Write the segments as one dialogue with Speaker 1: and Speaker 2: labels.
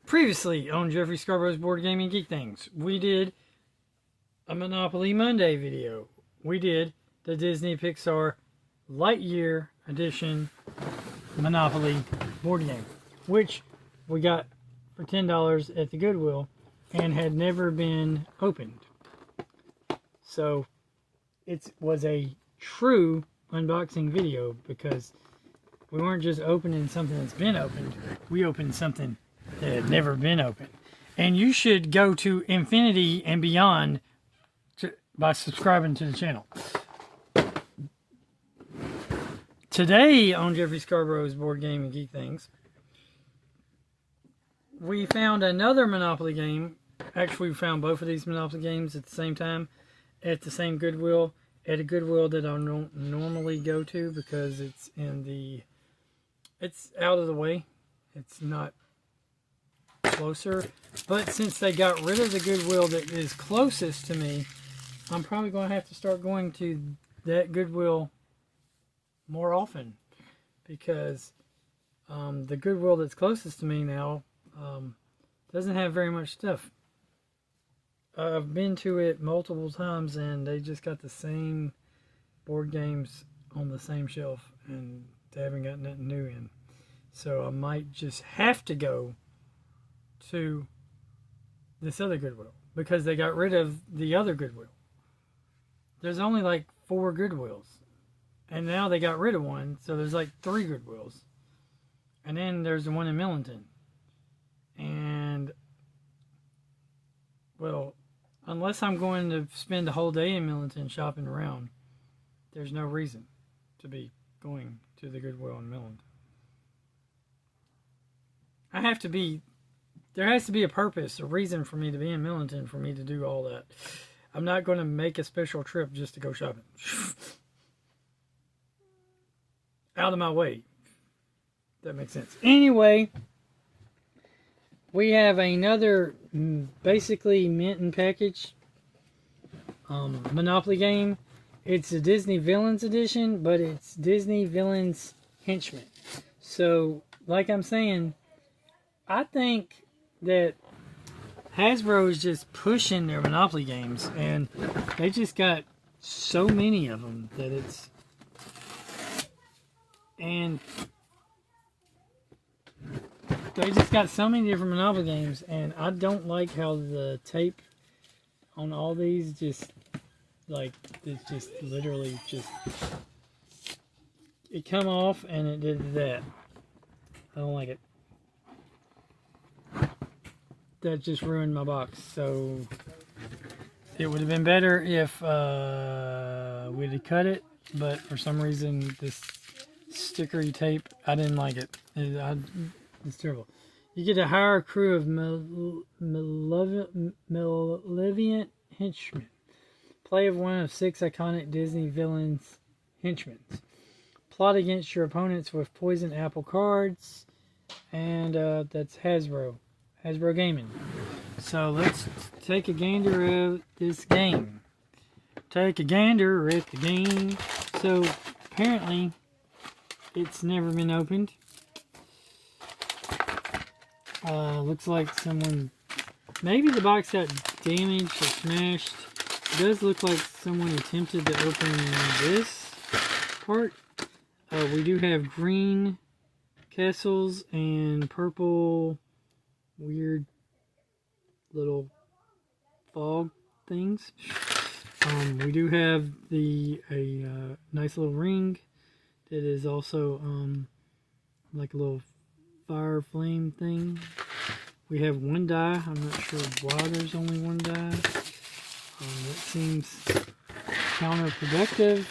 Speaker 1: Previously on Jeffrey Scarborough's Board Gaming Geek Things, we did a Monopoly Monday video. We did the Disney Pixar Lightyear Edition Monopoly board game, which we got for $10 at the Goodwill and had never been opened. So it was a true unboxing video because we weren't just opening something that's been opened, we opened something that had never been opened. And you should go to infinity and beyond by subscribing to the channel. Today on Jeffrey Scarborough's Board Game and Geek Things, we found another Monopoly game. Actually, we found both of these Monopoly games at the same time at the same Goodwill, at a Goodwill that I don't normally go to because it's out of the way. It's not closer. But since they got rid of the Goodwill that is closest to me, I'm probably going to have to start going to that Goodwill more often because the Goodwill that's closest to me now doesn't have very much stuff. I've been to it multiple times and they just got the same board games on the same shelf and they haven't got nothing new in. So I might just have to go to this other Goodwill because they got rid of the other Goodwill. There's only like 4 Goodwills and now they got rid of one, so there's like 3 Goodwills. And then there's the one in Millington. And well, unless I'm going to spend the whole day in Millington shopping around, there's no reason to be going to the Goodwill in Millington. There has to be a purpose, a reason for me to be in Millington, for me to do all that. I'm not going to make a special trip just to go shopping. Out of my way. That makes sense. Anyway, we have another basically mint and package Monopoly game. It's a Disney Villains edition, but it's Disney Villains Henchmen. So, like I'm saying, I think that Hasbro is just pushing their Monopoly games, and they just got so many of them that it's... And they just got so many different Monopoly games, and I don't like how the tape on all these just, like, it's just literally just... It come off, and it did that. I don't like it. That just ruined my box, so it would have been better if we'd have cut it, but for some reason this stickery tape, I didn't like it. It's terrible. You get to hire a crew of malevolent henchmen. Play of one of 6 iconic Disney villains henchmen. Plot against your opponents with poison apple cards, and that's Hasbro Gaming. So let's take a gander at this game. Take a gander at the game. So apparently it's never been opened. Looks like someone, maybe the box got damaged or smashed. It does look like someone attempted to open this part. We do have green castles and purple weird little fog things. We do have a nice little ring that is also like a little fire flame thing. We have 1 die. I'm not sure why there's only 1 die. That seems counterproductive.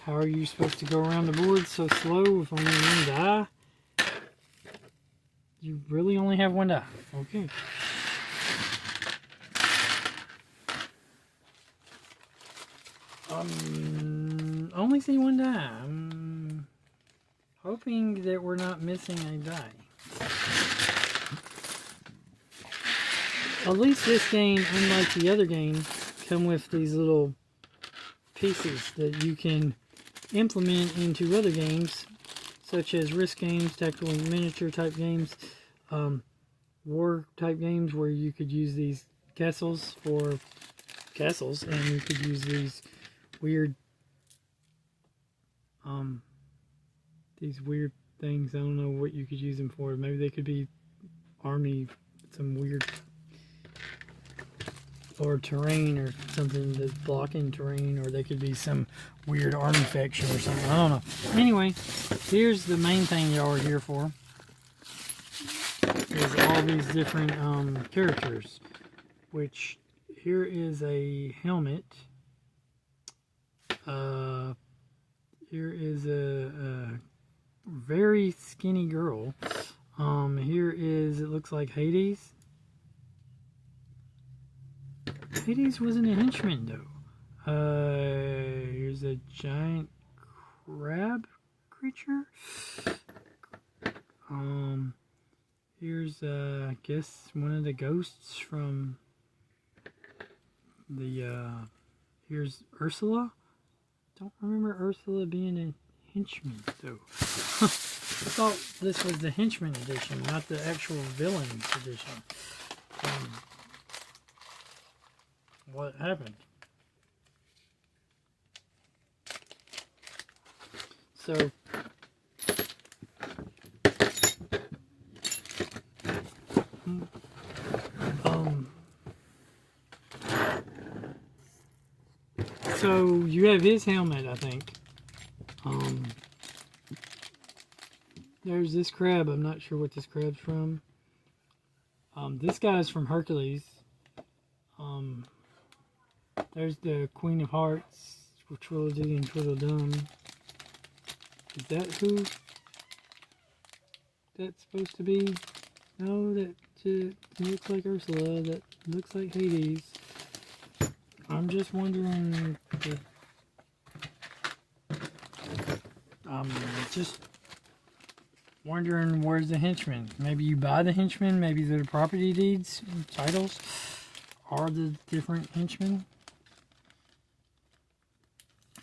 Speaker 1: How are you supposed to go around the board so slow with only 1 die? You really only have 1 die. Okay. Only see 1 die. I'm hoping that we're not missing a die. At least this game, unlike the other game, come with these little pieces that you can implement into other games, such as risk games, tactical miniature type games. war type games where you could use these castles for castles, and you could use these weird things. I don't know what you could use them for. Maybe they could be army, some weird, or terrain or something that's blocking terrain, or they could be some weird army faction or something. I don't know. Anyway, here's the main thing y'all are here for. Is all these different characters, which here is a helmet. Here is a very skinny girl. Here is, it looks like Hades. Hades wasn't a henchman though. Here's a giant crab creature. Here's I guess one of the ghosts from the here's Ursula. Don't remember Ursula being a henchman though. I thought this was the henchman edition, not the actual villains edition. What happened? So so you have his helmet, I think. There's this crab. I'm not sure what this crab's from. This guy's from Hercules. There's the Queen of Hearts, Twiddledee and Tweedledum. Is that who that's supposed to be? No, that looks like Ursula. That looks like Hades. I'm just wondering. Just wondering where's the henchman. Maybe you buy the henchman. Maybe they're the property deeds, titles, are the different henchmen.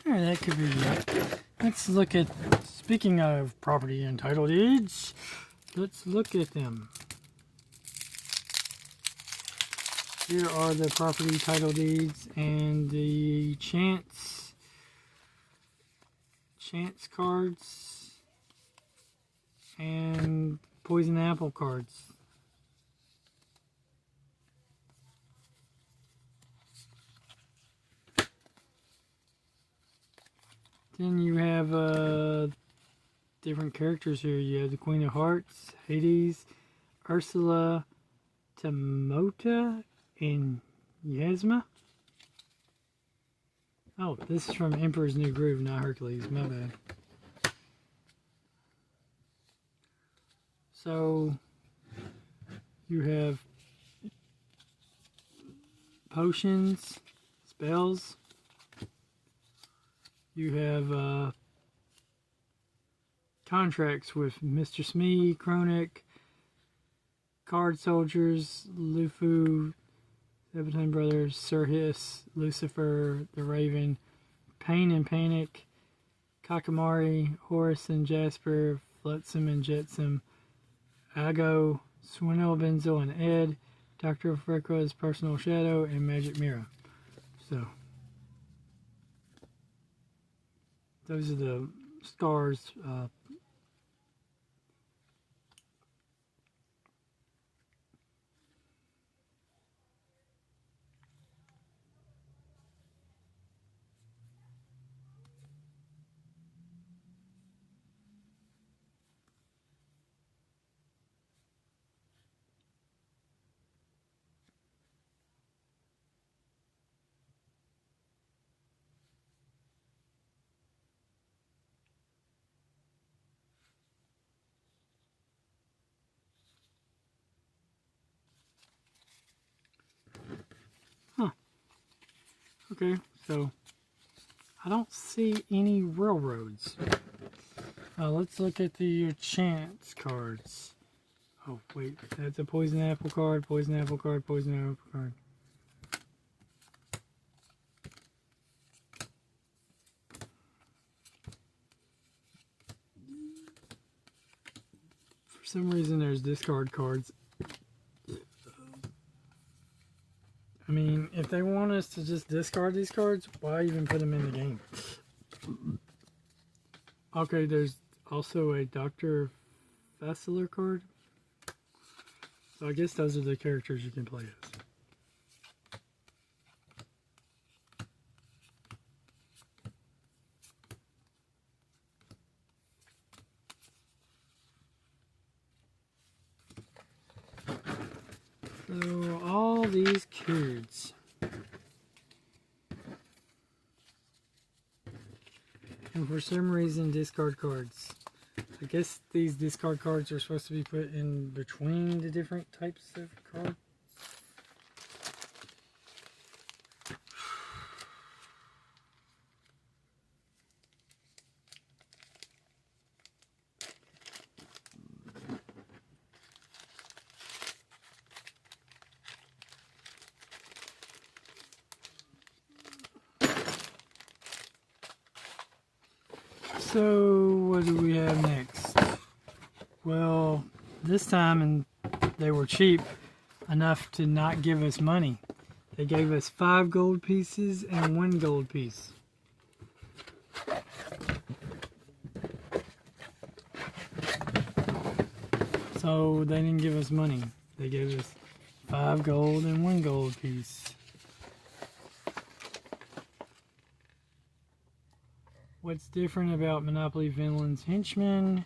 Speaker 1: Yeah, that could be it. Let's look at. Speaking of property and title deeds, let's look at them. Here are the property title deeds and the chance cards and poison apple cards. Then you have different characters here. You have the Queen of Hearts, Hades, Ursula, Timota, and Yasma. Oh, this is from Emperor's New Groove, not Hercules. My bad. So you have potions, spells. You have contracts with Mr. Smee, Chronic, Card Soldiers, Lufu, 17 Brothers, Sir Hiss, Lucifer, the Raven, Pain and Panic, Kakamari, Horace and Jasper, Flotsam and Jetsam, Ago, Swindle, Benzel and Ed, Dr. Freckles, Personal Shadow, and Magic Mirror. So those are the stars. Okay, so I don't see any railroads. Let's look at the chance cards. Oh, wait, that's a poison apple card, poison apple card, poison apple card. For some reason, there's discard cards I mean, if they want us to just discard these cards, why even put them in the game? Okay, there's also a Dr. Vassiller card. So I guess those are the characters you can play as. So all these cards. And for some reason, discard cards. I guess these discard cards are supposed to be put in between the different types of cards. So, what do we have next? Well, this time, and they were cheap enough to not give us money. They gave us 5 gold pieces and 1 gold piece. So, they didn't give us money. They gave us 5 gold and 1 gold piece. What's different about Monopoly Finland's henchmen?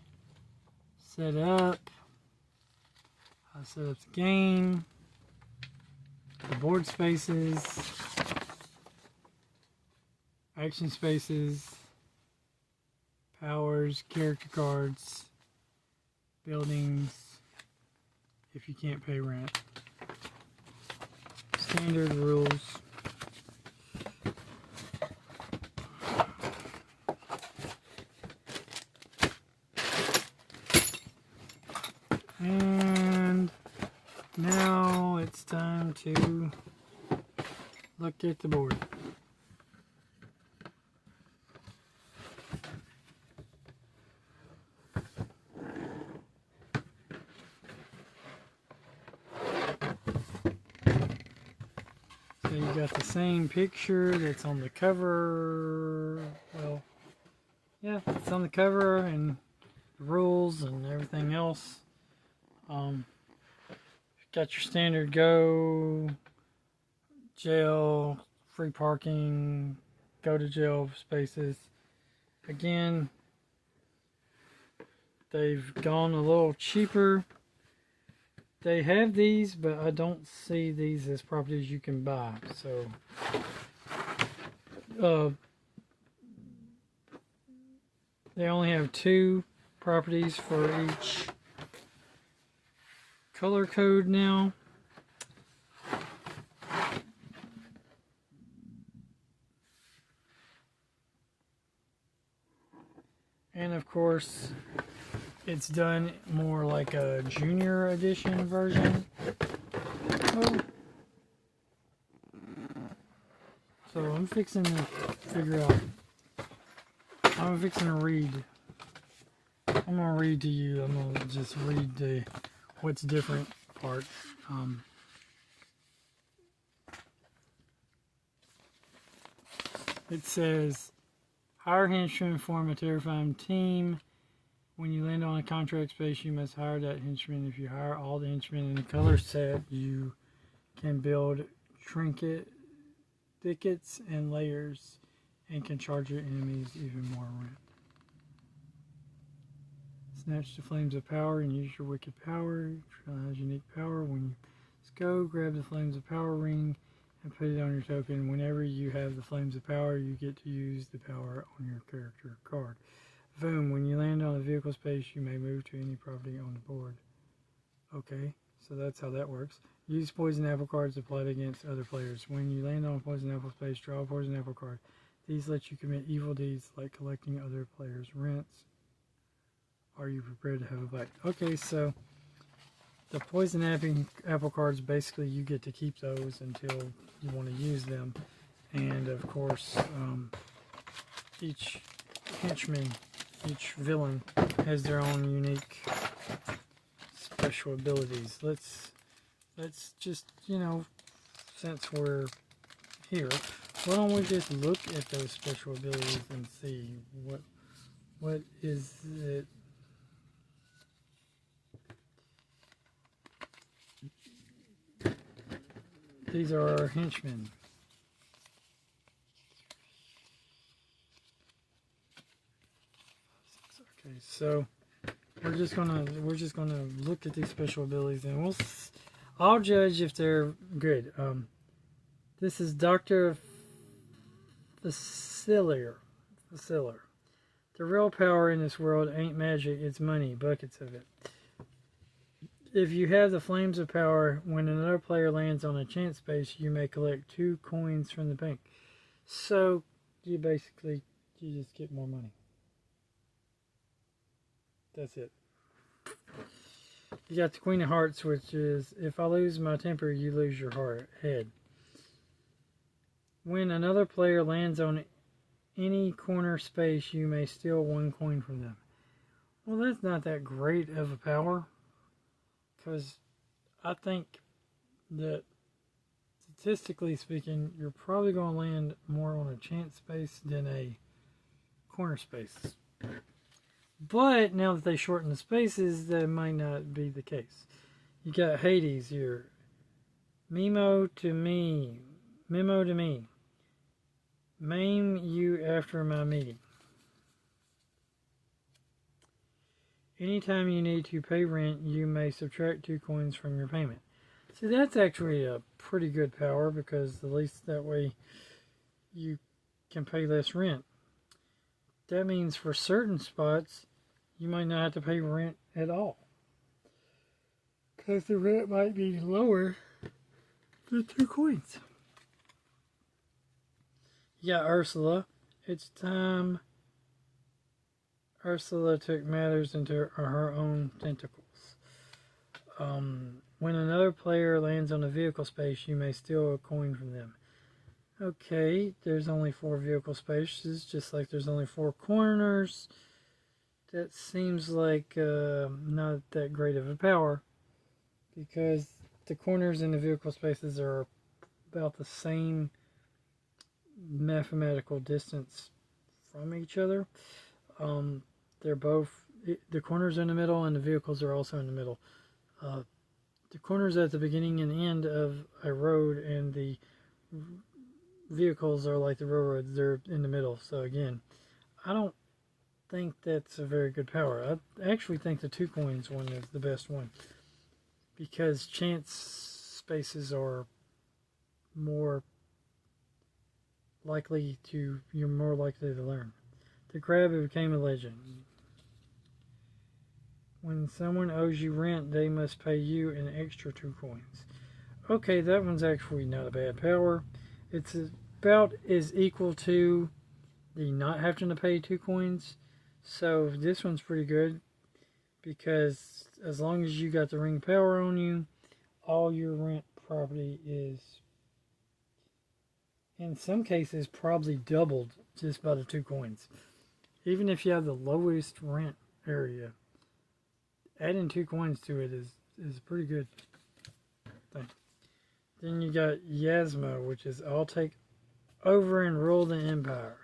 Speaker 1: Set up. I set up the game. The board spaces. Action spaces. Powers. Character cards. Buildings. If you can't pay rent. Standard rules. And now it's time to look at the board. So you got the same picture that's on the cover. Well, yeah, it's on the cover and the rules and everything else. Got your standard go, jail, free parking, go to jail spaces. Again, they've gone a little cheaper. They have these, but I don't see these as properties you can buy. So, they only have 2 properties for each color code now. And of course, it's done more like a junior edition version. Oh. So I'm fixing to figure out. I'm fixing to read. I'm gonna read to you. I'm gonna just read the what's different part. It says, hire henchmen, form a terrifying team. When you land on a contract space, you must hire that henchman. If you hire all the henchmen in the color set, you can build trinket, thickets, and layers, and can charge your enemies even more rent. Snatch the flames of power and use your wicked power. Trial has unique power. When you go, grab the flames of power ring and put it on your token. Whenever you have the flames of power, you get to use the power on your character card. Boom. When you land on a vehicle space, you may move to any property on the board. Okay, so that's how that works. Use poison apple cards applied against other players. When you land on a poison apple space, draw a poison apple card. These let you commit evil deeds like collecting other players' rents. Are you prepared to have a bite? Okay, so the poison apple cards, basically you get to keep those until you want to use them. And of course, each henchman, each villain has their own unique special abilities. Let's just, since we're here, why don't we just look at those special abilities and see what is it? These are our henchmen. Okay, so we're just gonna look at these special abilities, and I'll judge if they're good. This is Dr. Facilier. The real power in this world ain't magic, it's money, buckets of it. If you have the flames of power, when another player lands on a chance space, you may collect 2 coins from the bank. So you just get more money. That's it. You got the Queen of Hearts, which is, if I lose my temper, you lose your head. When another player lands on any corner space, you may steal 1 coin from them. Well, that's not that great of a power, because I think that statistically speaking, you're probably going to land more on a chance space than a corner space. But now that they shorten the spaces, that might not be the case. You got Hades here. Memo to me. Maim you after my meeting. Anytime you need to pay rent, you may subtract 2 coins from your payment. See, that's actually a pretty good power, because at least that way you can pay less rent. That means for certain spots, you might not have to pay rent at all, because the rent might be lower than 2 coins. You got Ursula. It's time Ursula took matters into her own tentacles. When another player lands on a vehicle space, you may steal a coin from them. Okay, there's only 4 vehicle spaces, just like there's only 4 corners. That seems like not that great of a power, because the corners in the vehicle spaces are about the same mathematical distance from each other. They're both, the corners are in the middle and the vehicles are also in the middle. The corners at the beginning and end of a road, and the vehicles are like the railroads, they're in the middle. So again, I don't think that's a very good power. I actually think the 2 coins one is the best one, because chance spaces are more likely to, you're more likely to learn. The crab became a legend. When someone owes you rent, they must pay you an extra 2 coins. Okay, that one's actually not a bad power. It's about as equal to the not having to pay 2 coins. So this one's pretty good, because as long as you got the ring power on you, all your rent property is, in some cases, probably doubled just by the 2 coins. Even if you have the lowest rent area, adding 2 coins to it is a pretty good thing. Then you got Yasma, which is, I'll take over and rule the empire.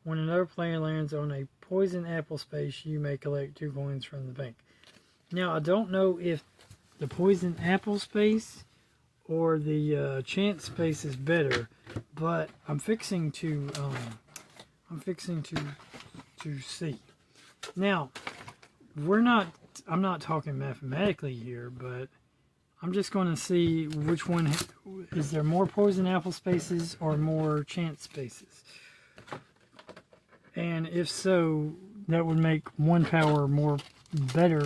Speaker 1: When another player lands on a poison apple space, you may collect 2 coins from the bank. Now, I don't know if the poison apple space or the chance space is better, but I'm fixing to see. Now, I'm not talking mathematically here, but I'm just going to see which one, is there more poison apple spaces or more chance spaces? And if so, that would make one power more better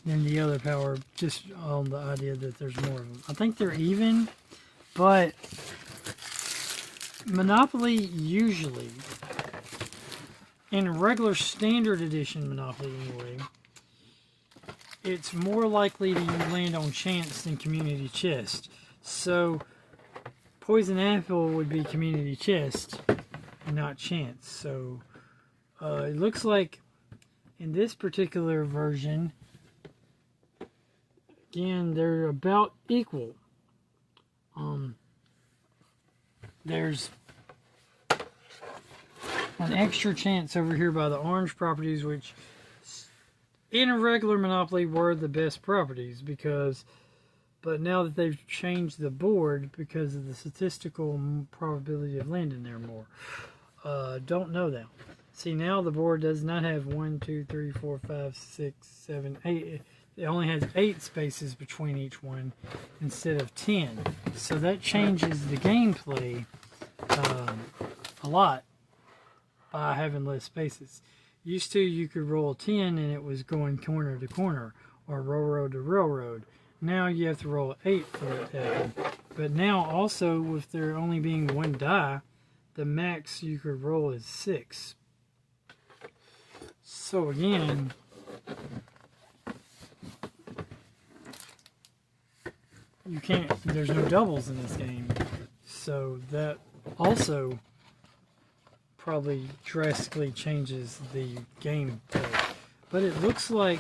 Speaker 1: than the other power, just on the idea that there's more of them. I think they're even, but Monopoly usually, in regular standard edition Monopoly anyway, it's more likely to land on chance than community chest. So poison apple would be community chest, not chance. So it looks like in this particular version, again, they're about equal. There's an extra chance over here by the orange properties, which in a regular Monopoly were the best properties, but now that they've changed the board because of the statistical probability of landing there more. Don't know that. See, now the board does not have 1, 2, 3, 4, 5, 6, 7, 8. It only has 8 spaces between each one instead of 10. So that changes the gameplay a lot by having less spaces. Used to, you could roll 10 and it was going corner to corner or railroad to railroad. Now you have to roll 8 for it to happen. But now also, with there only being 1 die, the max you could roll is 6. So again, you can't, there's no doubles in this game. So that also probably drastically changes the gameplay. But it looks like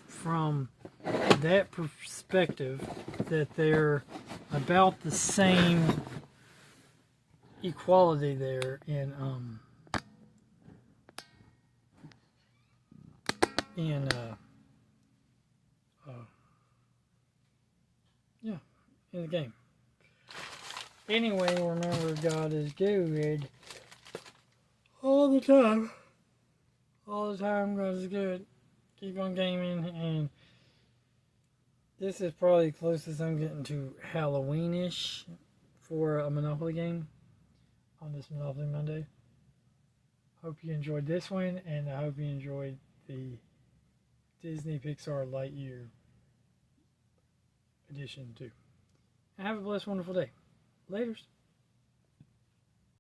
Speaker 1: from that perspective that they're about the same equality there in the game. Anyway, remember, God is good all the time. All the time, God is good. Keep on gaming, and this is probably the closest I'm getting to Halloween-ish for a Monopoly game on this Monopoly Monday. Hope you enjoyed this one, and I hope you enjoyed the Disney Pixar Lightyear edition too. And have a blessed, wonderful day. Laters.